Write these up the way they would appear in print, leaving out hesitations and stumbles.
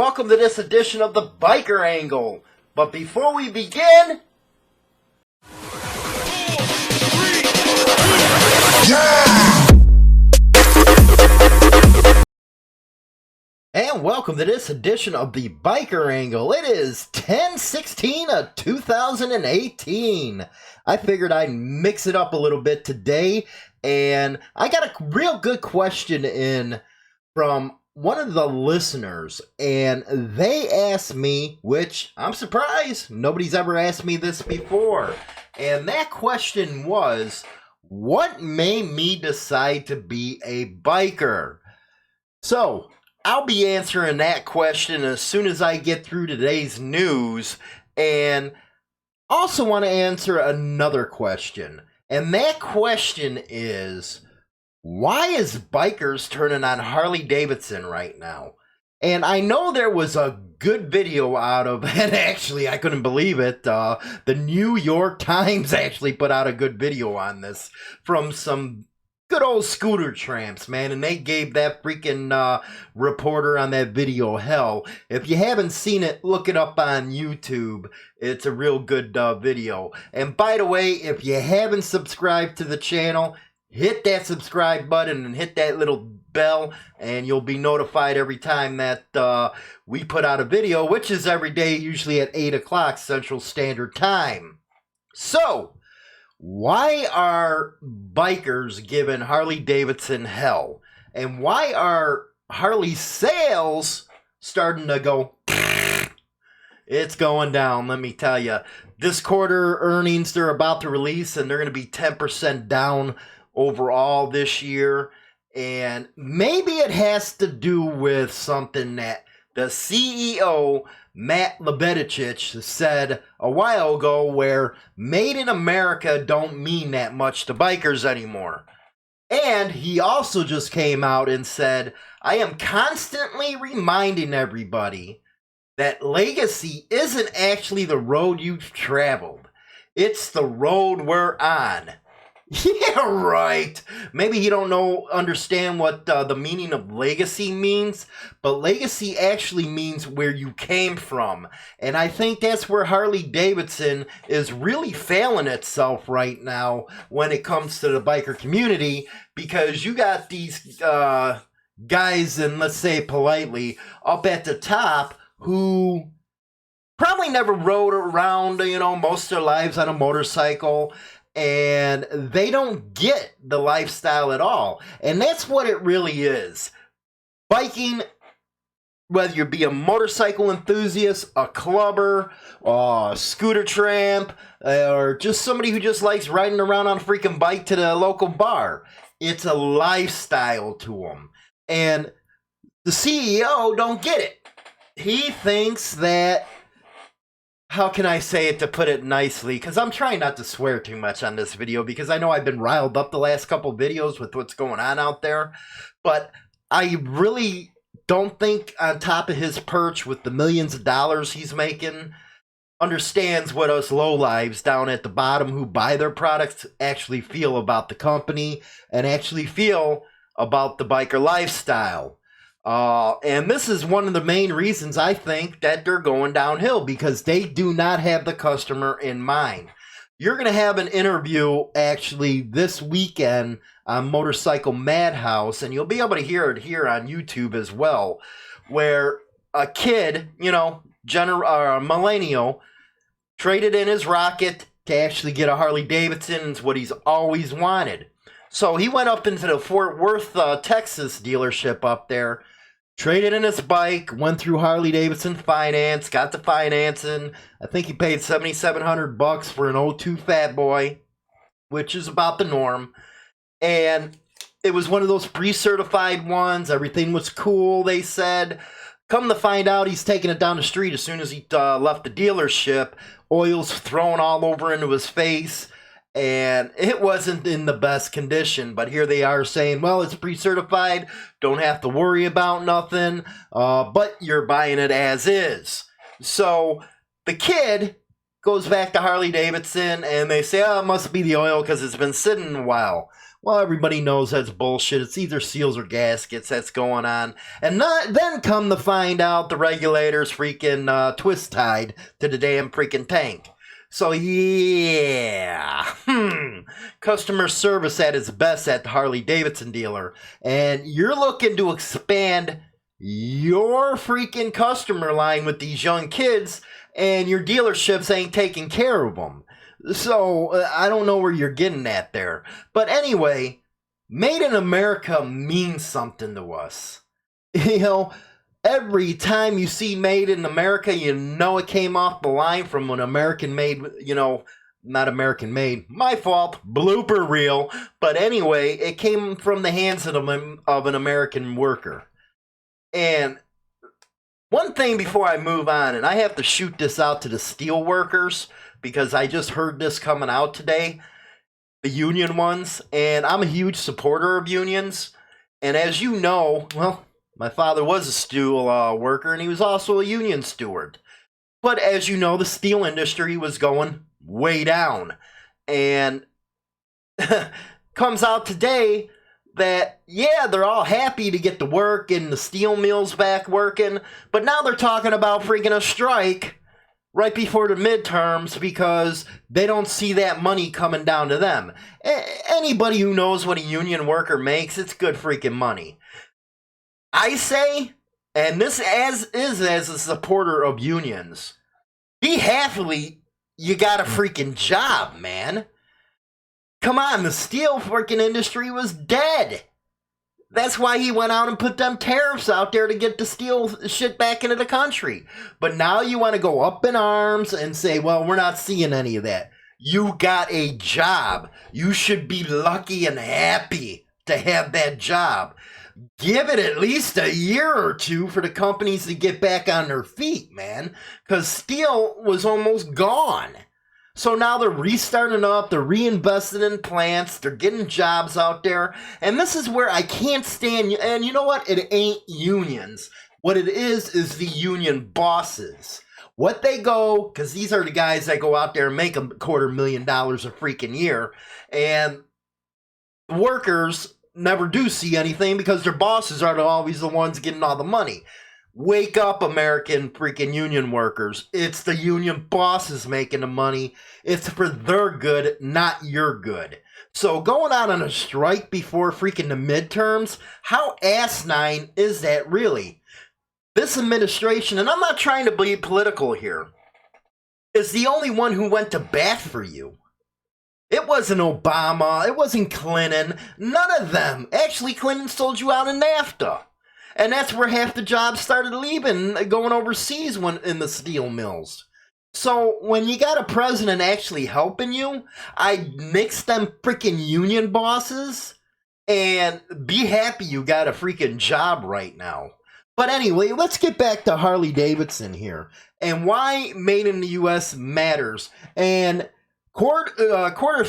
welcome to this edition of the Biker Angle. But before we begin... And welcome to this edition of the Biker Angle. It is 10/16 of 2018. I figured I'd mix it up a little bit today, and I got a real good question in from one of the listeners, and they asked me, which I'm surprised, nobody's ever asked me this before, and that question was, what made me decide to be a biker? So, I'll be answering that question as soon as I get through today's news, and also want to answer another question, and that question is, why is bikers turning on Harley-Davidson right now? And I know there was a good video out of, and actually I couldn't believe it, the New York Times actually put out a good video on this from some good old scooter tramps, man, and they gave that freaking reporter on that video hell. If you haven't seen it, look it up on YouTube. It's a real good video. And by the way, if you haven't subscribed to the channel, hit that subscribe button and hit that little bell, and you'll be notified every time that we put out a video, which is every day, usually at 8 o'clock Central Standard Time. So, why are bikers giving Harley-Davidson hell? And why are Harley sales starting to go? It's going down, let me tell you. This quarter earnings they're about to release, and they're going to be 10% down overall this year. And maybe it has to do with something that the CEO, Matt Lebedicic, said a while ago, where made in America don't mean that much to bikers anymore. And he also just came out and said, I am constantly reminding everybody that legacy isn't actually the road you've traveled. It's the road we're on. Yeah, right. Maybe you don't understand what the meaning of legacy means, but legacy actually means where you came from. And I think that's where Harley-Davidson is really failing itself right now when it comes to the biker community, because you got these guys, and let's say politely, up at the top who probably never rode around, most of their lives on a motorcycle, and they don't get the lifestyle at all. And that's what it really is. Biking, whether you be a motorcycle enthusiast, a clubber, a scooter tramp, or just somebody who just likes riding around on a freaking bike to the local bar, it's a lifestyle to them. And the CEO don't get it. He thinks that, how can I say it to put it nicely? Because I'm trying not to swear too much on this video, because I know I've been riled up the last couple videos with what's going on out there. But I really don't think on top of his perch with the millions of dollars he's making, understands what us lowlives down at the bottom who buy their products actually feel about the company and actually feel about the biker lifestyle. And this is one of the main reasons I think that they're going downhill, because they do not have the customer in mind. You're going to have an interview actually this weekend on Motorcycle Madhouse, and you'll be able to hear it here on YouTube as well, where a kid, millennial, traded in his rocket to actually get a Harley-Davidson. It's what he's always wanted. So he went up into the Fort Worth, Texas dealership up there, traded in his bike, went through Harley-Davidson finance, got the financing. I think he paid $7,700 for an 02 Fat Boy, which is about the norm. And it was one of those pre-certified ones. Everything was cool, they said. Come to find out, he's taking it down the street as soon as he left the dealership. Oil's thrown all over into his face. And it wasn't in the best condition, but here they are saying, well, it's pre-certified, don't have to worry about nothing, but you're buying it as is. So the kid goes back to Harley-Davidson, and they say, oh, it must be the oil because it's been sitting a while. Well, everybody knows that's bullshit. It's either seals or gaskets that's going on. And then come to find out the regulators freaking twist-tied to the damn freaking tank. So, yeah. Customer service at its best at the Harley-Davidson dealer. And you're looking to expand your freaking customer line with these young kids, and your dealerships ain't taking care of them. So, I don't know where you're getting at there. But anyway, Made in America means something to us. You know, every time you see Made in America, you know it came off the line from an American-made, not American-made, my fault, blooper reel. But anyway, it came from the hands of an American worker. And one thing before I move on, and I have to shoot this out to the steel workers, because I just heard this coming out today, the union ones, and I'm a huge supporter of unions. And as you know, well, my father was a steel worker, and he was also a union steward. But as you know, the steel industry was going way down. And comes out today that, yeah, they're all happy to get to work and the steel mills back working, but now they're talking about freaking a strike right before the midterms because they don't see that money coming down to them. Anybody who knows what a union worker makes, it's good freaking money. I say, and this as a supporter of unions, be happily you got a freaking job, man. Come on, the steel freaking industry was dead. That's why he went out and put them tariffs out there to get the steel shit back into the country. But now you want to go up in arms and say, well, we're not seeing any of that. You got a job. You should be lucky and happy to have that job. Give it at least a year or two for the companies to get back on their feet, man. Because steel was almost gone. So now they're restarting up, they're reinvesting in plants, they're getting jobs out there. And this is where I can't stand, and you know what? It ain't unions. What it is the union bosses. What they go, because these are the guys that go out there and make $250,000 a freaking year. And the workers never do see anything because their bosses are always the ones getting all the money. Wake up, American freaking union workers. It's the union bosses making the money. It's for their good, not your good. So going out on a strike before freaking the midterms, how asinine is that really? This administration, and I'm not trying to be political here, is the only one who went to bat for you. It wasn't Obama. It wasn't Clinton. None of them. Actually, Clinton sold you out in NAFTA. And that's where half the jobs started leaving, going overseas in the steel mills. So when you got a president actually helping you, I mix them freaking union bosses and be happy you got a freaking job right now. But anyway, let's get back to Harley-Davidson here and why Made in the U.S. matters. And quarter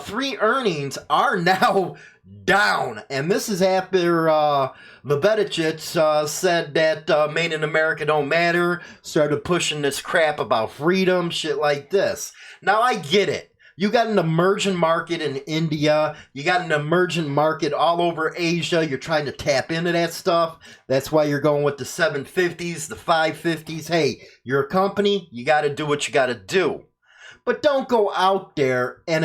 three earnings are now down, and this is after Vebedicic said that Made in America don't matter, started pushing this crap about freedom, shit like this. Now, I get it. You got an emerging market in India. You got an emerging market all over Asia. You're trying to tap into that stuff. That's why you're going with the 750s, the 550s. Hey, you're a company. You got to do what you got to do. But don't go out there and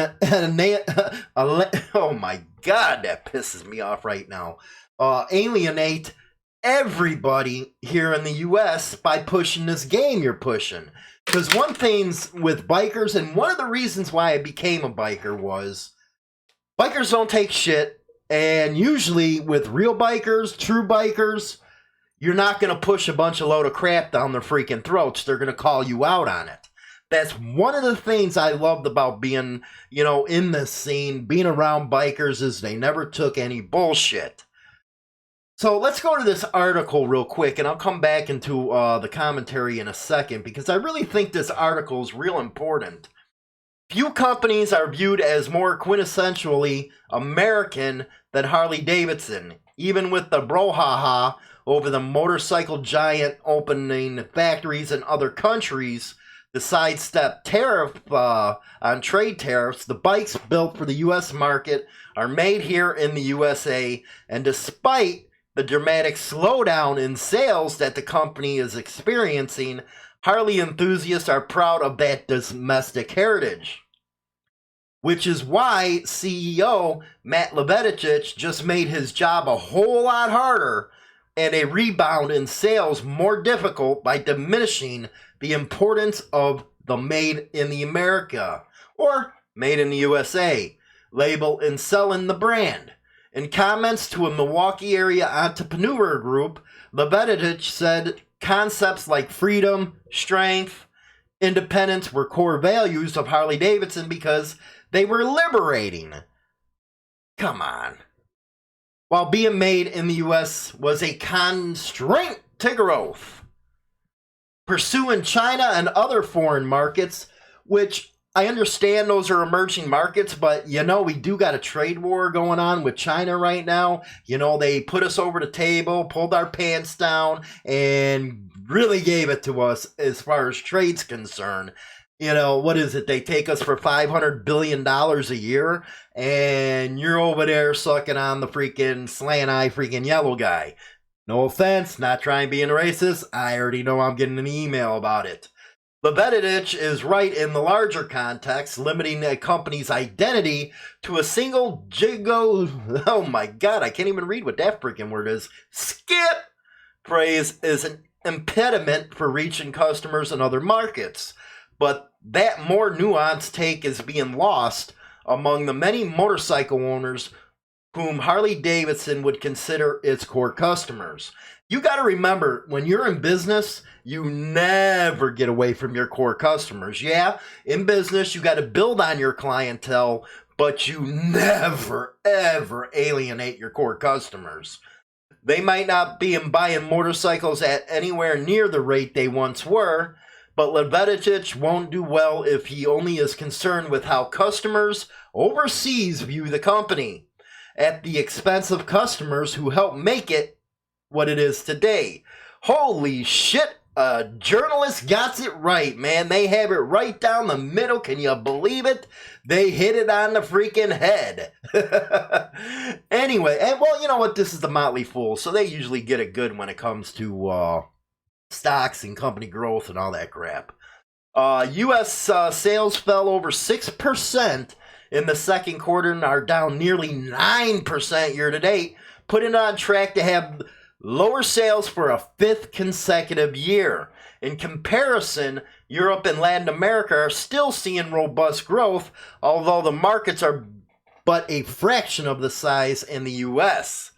oh my God, that pisses me off right now. Alienate everybody here in the U.S. by pushing this game you're pushing. Because one thing's with bikers, and one of the reasons why I became a biker was bikers don't take shit. And usually with real bikers, true bikers, you're not going to push a bunch of load of crap down their freaking throats. They're going to call you out on it. That's one of the things I loved about being, in this scene, being around bikers, is they never took any bullshit. So let's go to this article real quick, and I'll come back into the commentary in a second, because I really think this article is real important. Few companies are viewed as more quintessentially American than Harley-Davidson, even with the brouhaha over the motorcycle giant opening factories in other countries. To sidestep tariff on trade tariffs, the bikes built for the U.S. market are made here in the USA, and despite the dramatic slowdown in sales that the company is experiencing, Harley enthusiasts are proud of that domestic heritage. Which is why CEO Matt Lebedetic just made his job a whole lot harder and a rebound in sales more difficult by diminishing the importance of the Made in the America or Made in the USA label and selling the brand. In comments to a Milwaukee area entrepreneur group, Lebedetic said concepts like freedom, strength, independence were core values of Harley-Davidson because they were liberating. Come on. While being made in the U.S. was a constraint to growth. Pursuing China and other foreign markets, which I understand those are emerging markets, but we do got a trade war going on with China right now. They put us over the table, pulled our pants down, and really gave it to us as far as trade's concerned. What is it? They take us for $500 billion a year, and you're over there sucking on the freaking slant-eye freaking yellow guy. No offense, not trying being racist. I already know I'm getting an email about it. Lebedetic is right in the larger context, limiting a company's identity to a single oh my god, I can't even read what that freaking word is. Skip phrase is an impediment for reaching customers in other markets. But that more nuanced take is being lost among the many motorcycle owners whom Harley-Davidson would consider its core customers. You got to remember, when you're in business, you never get away from your core customers. Yeah, in business, you got to build on your clientele, but you never, ever alienate your core customers. They might not be buying motorcycles at anywhere near the rate they once were, but Lebedetic won't do well if he only is concerned with how customers overseas view the company, at the expense of customers who help make it what it is today. Holy shit, a journalist got it right, man. They have it right down the middle. Can you believe it? They hit it on the freaking head. Anyway, and well, you know what? This is the Motley Fool, so they usually get it good when it comes to stocks and company growth and all that crap. U.S. Sales fell over 6% in the second quarter and are down nearly 9% year to date, putting it on track to have lower sales for a fifth consecutive year. In comparison, Europe and Latin America are still seeing robust growth, although the markets are but a fraction of the size in the U.S.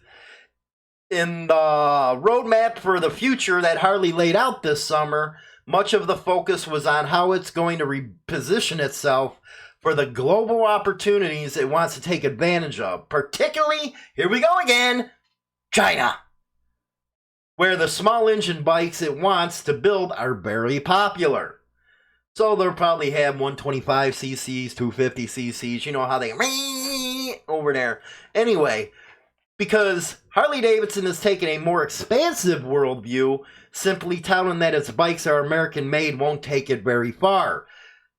In the roadmap for the future that Harley laid out this summer, much of the focus was on how it's going to reposition itself for the global opportunities it wants to take advantage of, particularly, here we go again, China, where the small engine bikes it wants to build are very popular. So they'll probably have 125 cc's, 250 cc's, you know how they over there. Anyway, because Harley-Davidson has taken a more expansive worldview, simply touting that its bikes are American-made won't take it very far.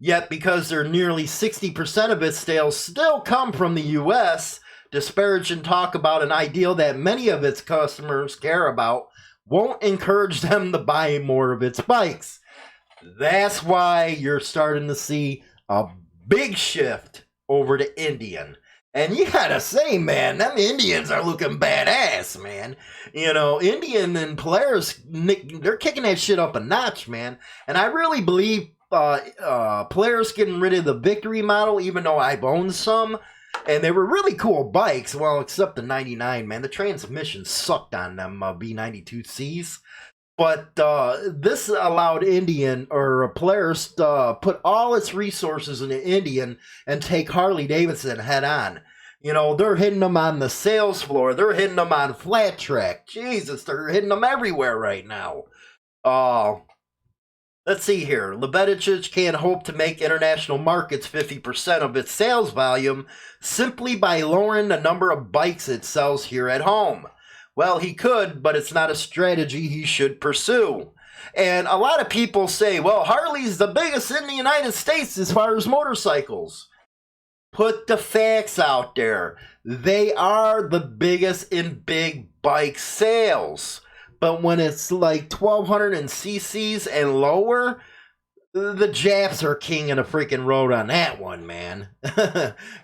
Yet, because nearly 60% of its sales still come from the U.S., disparaging talk about an ideal that many of its customers care about won't encourage them to buy more of its bikes. That's why you're starting to see a big shift over to Indian. And you gotta say, man, them Indians are looking badass, man. Indian and Polaris, they're kicking that shit up a notch, man. And I really believe Polaris getting rid of the Victory model, even though I've owned some, and they were really cool bikes, well, except the 99, man. The transmission sucked on them B92Cs. But this allowed Indian or Polaris to put all its resources into Indian and take Harley-Davidson head on. They're hitting them on the sales floor. They're hitting them on flat track. Jesus, they're hitting them everywhere right now. Let's see here. Lebedetic can hope to make international markets 50% of its sales volume simply by lowering the number of bikes it sells here at home. Well, he could, but it's not a strategy he should pursue. And a lot of people say, well, Harley's the biggest in the United States as far as motorcycles. Put the facts out there. They are the biggest in big bike sales. But when it's like 1200 cc's and lower, the Japs are king of the freaking road on that one, man.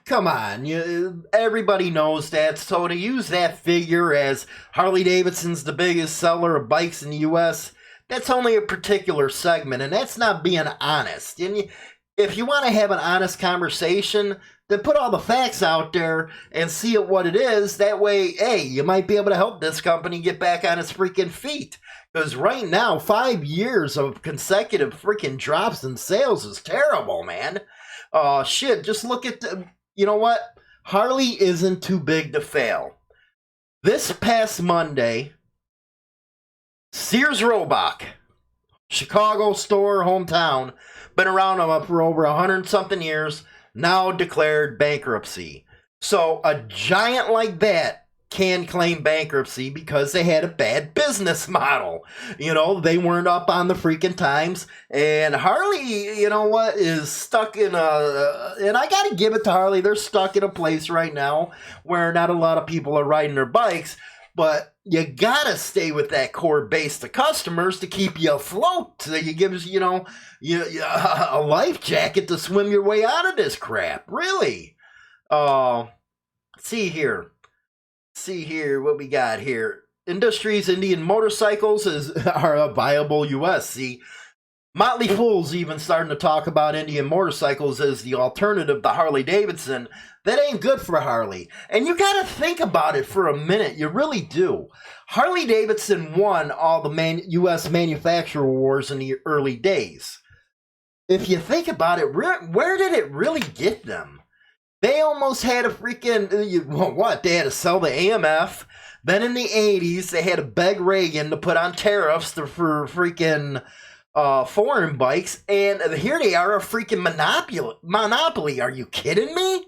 Come on. Everybody knows that. So to use that figure as Harley-Davidson's the biggest seller of bikes in the U.S., that's only a particular segment, and that's not being honest. And if you want to have an honest conversation, then put all the facts out there and see it what it is. That way, hey, you might be able to help this company get back on its freaking feet. Because right now, 5 years of consecutive freaking drops in sales is terrible, man. Shit, just look at you know what? Harley isn't too big to fail. This past Monday, Sears Roebuck, Chicago store, hometown, been around for over 100-something years, now declared bankruptcy. So a giant like that can claim bankruptcy because they had a bad business model. They weren't up on the freaking times. And Harley, you know what, is stuck in and I gotta give it to Harley, they're stuck in a place right now where not a lot of people are riding their bikes, but you gotta stay with that core base of customers to keep you afloat. So you give us, a life jacket to swim your way out of this crap. Really? See here what we got here. Industries Indian motorcycles are a viable U.S. See, Motley Fool's even starting to talk about Indian motorcycles as the alternative to Harley-Davidson. That ain't good for Harley. And you got to think about it for a minute. You really do. Harley-Davidson won all the U.S. manufacturer wars in the early days. If you think about it, where did it really get them? They almost had a freaking, they had to sell the AMF. Then in the 80s, they had to beg Reagan to put on tariffs for freaking foreign bikes. And here they are, a freaking monopoly. Are you kidding me?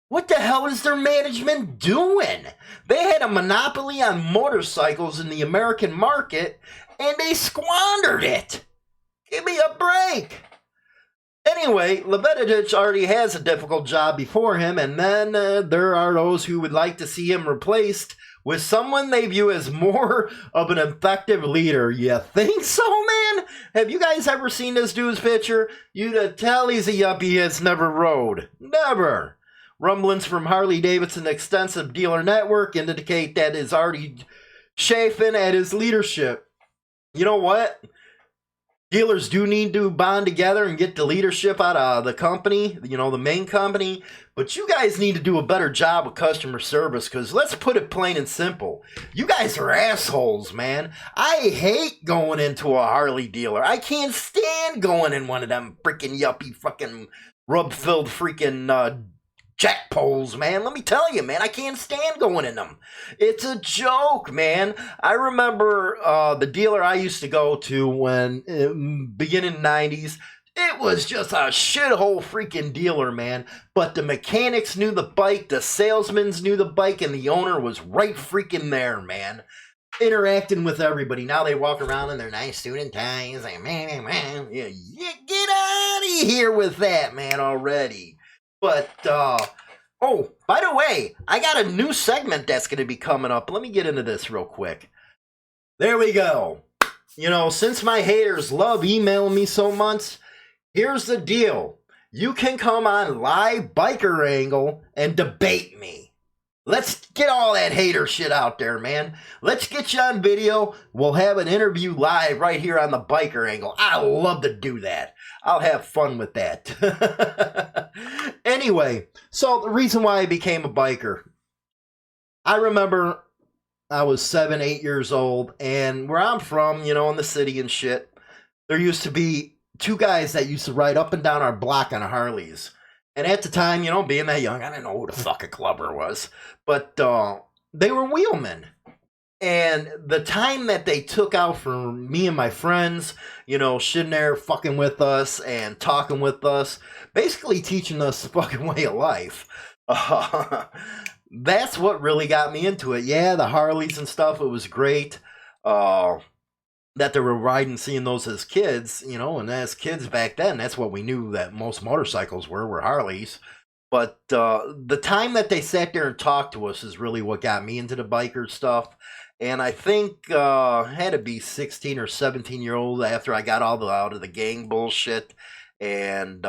What the hell is their management doing? They had a monopoly on motorcycles in the American market, and they squandered it. Give me a break. Anyway, Levitovich already has a difficult job before him, and then there are those who would like to see him replaced with someone they view as more of an effective leader. You think so, man? Have you guys ever seen this dude's picture? You'd tell he's a yuppie he has never rode. Never. Rumblings from Harley-Davidson extensive dealer network indicate that is already chafing at his leadership. You know what? Dealers do need to bond together and get the leadership out of the company, the main company. But you guys need to do a better job of customer service, because let's put it plain and simple. You guys are assholes, man. I hate going into a Harley dealer. I can't stand going in one of them freaking yuppie fucking rub-filled freaking jack poles, man. Let me tell you, man, I can't stand going in them. It's a joke, man. I remember the dealer I used to go to when beginning 90s. It was just a shithole freaking dealer, man. But the mechanics knew the bike, the salesmen knew the bike, and the owner was right freaking there, man. Interacting with everybody. Now they walk around in their nice suit and ties. And man, yeah, get out of here with that, man, already. But, oh, by the way, I got a new segment that's going to be coming up. Let me get into this real quick. There we go. Since my haters love emailing me so much, here's the deal. You can come on Live Biker Angle and debate me. Let's get all that hater shit out there, man. Let's get you on video. We'll have an interview live right here on the Biker Angle. I love to do that. I'll have fun with that. Anyway, so the reason why I became a biker. I remember I was 7, 8 years old, and where I'm from, in the city and shit, there used to be 2 guys that used to ride up and down our block on Harleys. And at the time, being that young, I didn't know who the fuck a clubber was. But they were wheelmen. And the time that they took out for me and my friends, sitting there fucking with us and talking with us, basically teaching us the fucking way of life. That's what really got me into it. Yeah, the Harleys and stuff, it was great. The that they were riding, seeing those as kids, you know, and as kids back then, that's what we knew that most motorcycles were Harleys. But the time that they sat there and talked to us is really what got me into the biker stuff. And I think I had to be 16 or 17-year-old after I got out of the gang bullshit. And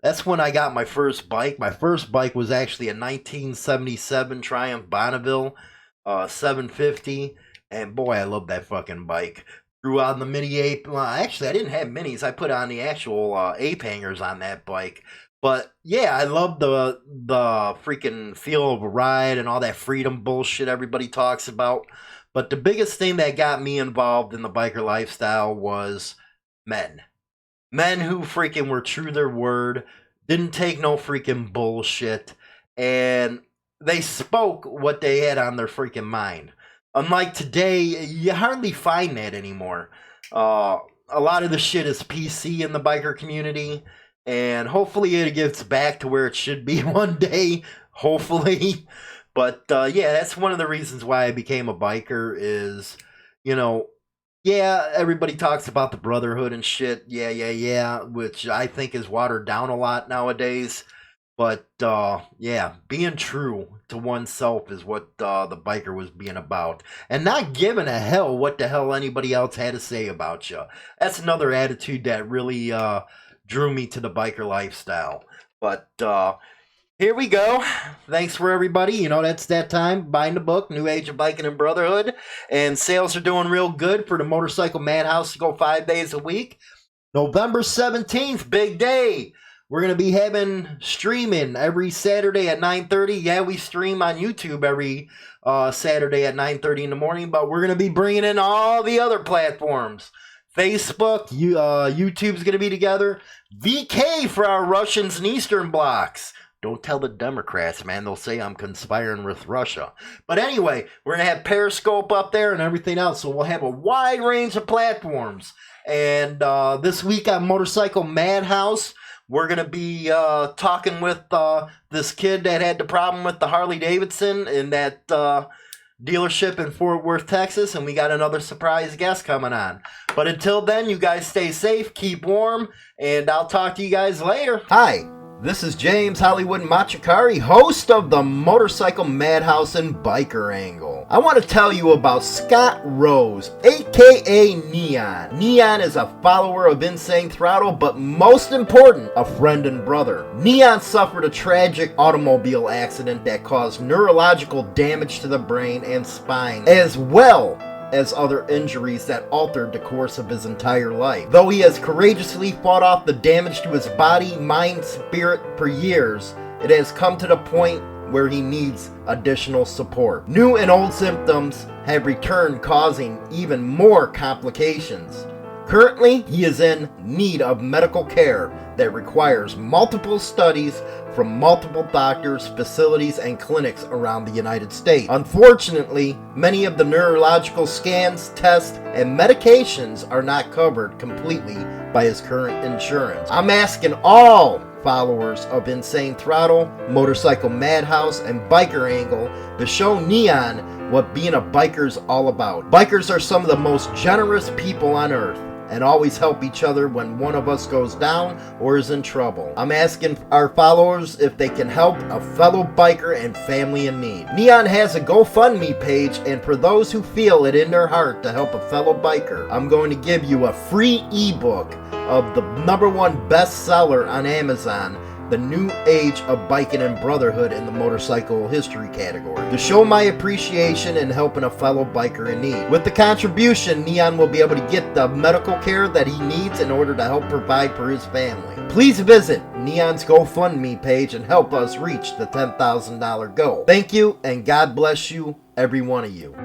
that's when I got my first bike. My first bike was actually a 1977 Triumph Bonneville 750. And boy, I love that fucking bike. Threw on the mini ape. Well, actually, I didn't have minis. I put on the actual ape hangers on that bike. But yeah, I love the freaking feel of a ride and all that freedom bullshit everybody talks about. But the biggest thing that got me involved in the biker lifestyle was men. Men who freaking were true to their word, didn't take no freaking bullshit, and they spoke what they had on their freaking mind. Unlike today, you hardly find that anymore. A lot of the shit is PC in the biker community. And hopefully it gets back to where it should be one day. Hopefully. But yeah, that's one of the reasons why I became a biker is, you know, yeah, everybody talks about the brotherhood and shit. Yeah, which I think is watered down a lot nowadays. But yeah, being true to oneself is what the biker was being about. And not giving a hell what the hell anybody else had to say about you. That's another attitude that really drew me to the biker lifestyle. But here we go. Thanks for everybody. You know, that's that time. Buying the book, New Age of Biking Brotherhood. And sales are doing real good for the Motorcycle Madhouse to go 5 days a week. November 17th, big day. We're going to be having streaming every Saturday at 9:30. Yeah, we stream on YouTube every Saturday at 9:30 in the morning. But we're going to be bringing in all the other platforms. Facebook, YouTube's going to be together. VK for our Russians and Eastern blocks. Don't tell the Democrats, man. They'll say I'm conspiring with Russia. But anyway, we're going to have Periscope up there and everything else. So we'll have a wide range of platforms. And this week on Motorcycle Madhouse, we're going to be talking with this kid that had the problem with the Harley-Davidson in that dealership in Fort Worth, Texas, and we got another surprise guest coming on. But until then, you guys stay safe, keep warm, and I'll talk to you guys later. Hi, this is James Hollywood Machikari, host of the Motorcycle Madhouse and Biker Angle. I want to tell you about Scott Rose, aka Neon. Neon is a follower of Insane Throttle, but most important, a friend and brother. Neon suffered a tragic automobile accident that caused neurological damage to the brain and spine, as well as other injuries that altered the course of his entire life. Though he has courageously fought off the damage to his body, mind, spirit for years, it has come to the point where he needs additional support. New and old symptoms have returned, causing even more complications. Currently, he is in need of medical care that requires multiple studies from multiple doctors, facilities, and clinics around the United States. Unfortunately, many of the neurological scans, tests, and medications are not covered completely by his current insurance. I'm asking all followers of Insane Throttle, Motorcycle Madhouse, and Biker Angle to show Neon what being a biker is all about. Bikers are some of the most generous people on earth and always help each other when one of us goes down or is in trouble. I'm asking our followers if they can help a fellow biker and family in need. Neon has a GoFundMe page, and for those who feel it in their heart to help a fellow biker, I'm going to give you a free ebook of the #1 bestseller on Amazon, The New Age of Biking and Brotherhood in the motorcycle history category, to show my appreciation in helping a fellow biker in need. With the contribution, Neon will be able to get the medical care that he needs in order to help provide for his family. Please visit Neon's GoFundMe page and help us reach the $10,000 goal. Thank you, and God bless you, every one of you.